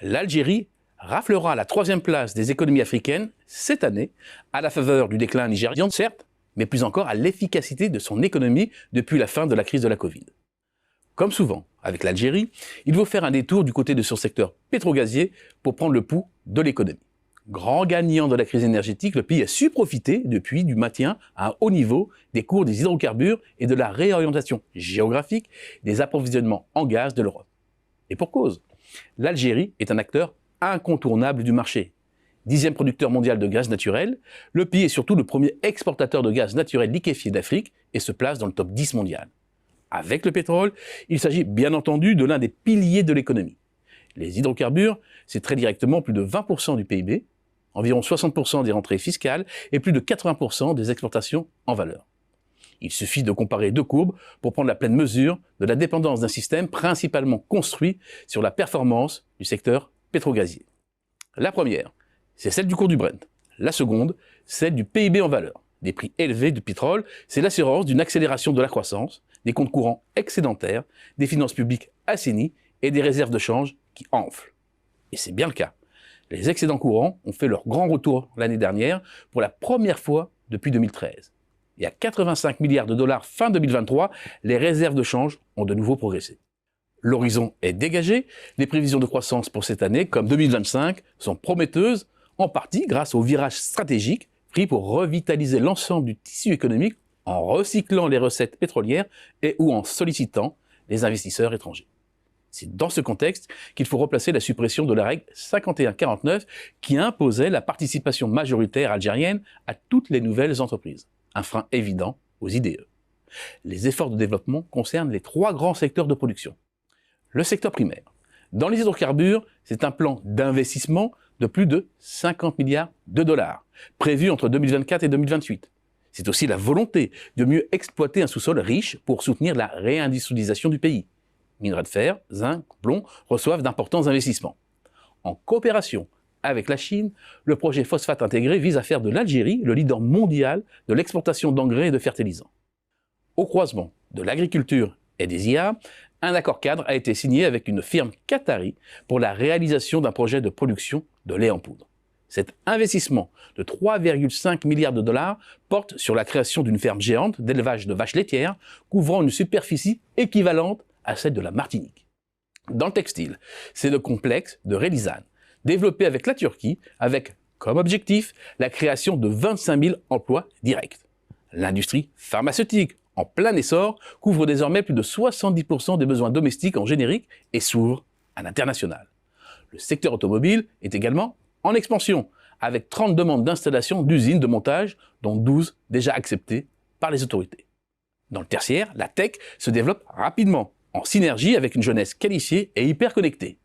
l'Algérie raflera la 3e place des économies africaines cette année, à la faveur du déclin nigérian, certes, mais plus encore à l'efficacité de son économie depuis la fin de la crise de la Covid. Comme souvent avec l'Algérie, il faut faire un détour du côté de son secteur pétrogazier pour prendre le pouls de l'économie. Grand gagnant de la crise énergétique, le pays a su profiter depuis du maintien à un haut niveau des cours des hydrocarbures et de la réorientation géographique des approvisionnements en gaz de l'Europe. Et pour cause, l'Algérie est un acteur incontournable du marché. 10e producteur mondial de gaz naturel, le pays est surtout le premier exportateur de gaz naturel liquéfié d'Afrique et se place dans le top 10 mondial. Avec le pétrole, il s'agit bien entendu de l'un des piliers de l'économie. Les hydrocarbures, c'est très directement plus de 20% du PIB, environ 60% des rentrées fiscales et plus de 80% des exportations en valeur. Il suffit de comparer deux courbes pour prendre la pleine mesure de la dépendance d'un système principalement construit sur la performance du secteur pétrogazier. La première, c'est celle du cours du Brent. La seconde, celle du PIB en valeur. Des prix élevés du pétrole, c'est l'assurance d'une accélération de la croissance, des comptes courants excédentaires, des finances publiques assainies et des réserves de change qui enflent. Et c'est bien le cas. Les excédents courants ont fait leur grand retour l'année dernière pour la première fois depuis 2013. Et à 85 milliards de dollars fin 2023, les réserves de change ont de nouveau progressé. L'horizon est dégagé, les prévisions de croissance pour cette année, comme 2025, sont prometteuses, en partie grâce au virage stratégique pris pour revitaliser l'ensemble du tissu économique en recyclant les recettes pétrolières et ou en sollicitant les investisseurs étrangers. C'est dans ce contexte qu'il faut replacer la suppression de la règle 51-49 qui imposait la participation majoritaire algérienne à toutes les nouvelles entreprises. Un frein évident aux IDE. Les efforts de développement concernent les 3 grands secteurs de production. Le secteur primaire. Dans les hydrocarbures, c'est un plan d'investissement de plus de 50 milliards de dollars, prévu entre 2024 et 2028. C'est aussi la volonté de mieux exploiter un sous-sol riche pour soutenir la réindustrialisation du pays. Minerais de fer, zinc, plomb reçoivent d'importants investissements. En coopération avec la Chine, le projet phosphate intégré vise à faire de l'Algérie le leader mondial de l'exportation d'engrais et de fertilisants. Au croisement de l'agriculture et des IA, un accord cadre a été signé avec une firme qatari pour la réalisation d'un projet de production de lait en poudre. Cet investissement de 3,5 milliards de dollars porte sur la création d'une ferme géante d'élevage de vaches laitières couvrant une superficie équivalente à celle de la Martinique. Dans le textile, c'est le complexe de Relizane, développé avec la Turquie, avec comme objectif la création de 25 000 emplois directs. L'industrie pharmaceutique, en plein essor, couvre désormais plus de 70% des besoins domestiques en générique et s'ouvre à l'international. Le secteur automobile est également en expansion, avec 30 demandes d'installation d'usines de montage, dont 12 déjà acceptées par les autorités. Dans le tertiaire, la tech se développe rapidement, en synergie avec une jeunesse qualifiée et hyper connectée.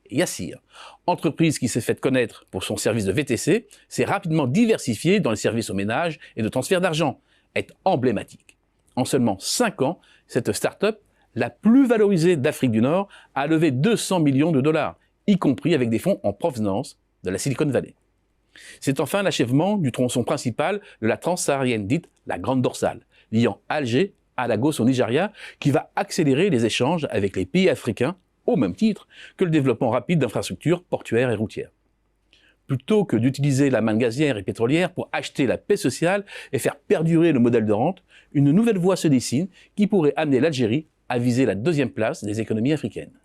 Yassir, entreprise qui s'est faite connaître pour son service de VTC, s'est rapidement diversifiée dans les services aux ménages et de transfert d'argent, est emblématique. En seulement 5 ans, cette start-up, la plus valorisée d'Afrique du Nord, a levé 200 millions de dollars, y compris avec des fonds en provenance de la Silicon Valley. C'est enfin l'achèvement du tronçon principal de la transsaharienne dite la Grande Dorsale, liant Alger à Lagos au Nigeria, qui va accélérer les échanges avec les pays africains au même titre que le développement rapide d'infrastructures portuaires et routières. Plutôt que d'utiliser la manne gazière et pétrolière pour acheter la paix sociale et faire perdurer le modèle de rente, une nouvelle voie se dessine qui pourrait amener l'Algérie à viser la 2e place des économies africaines.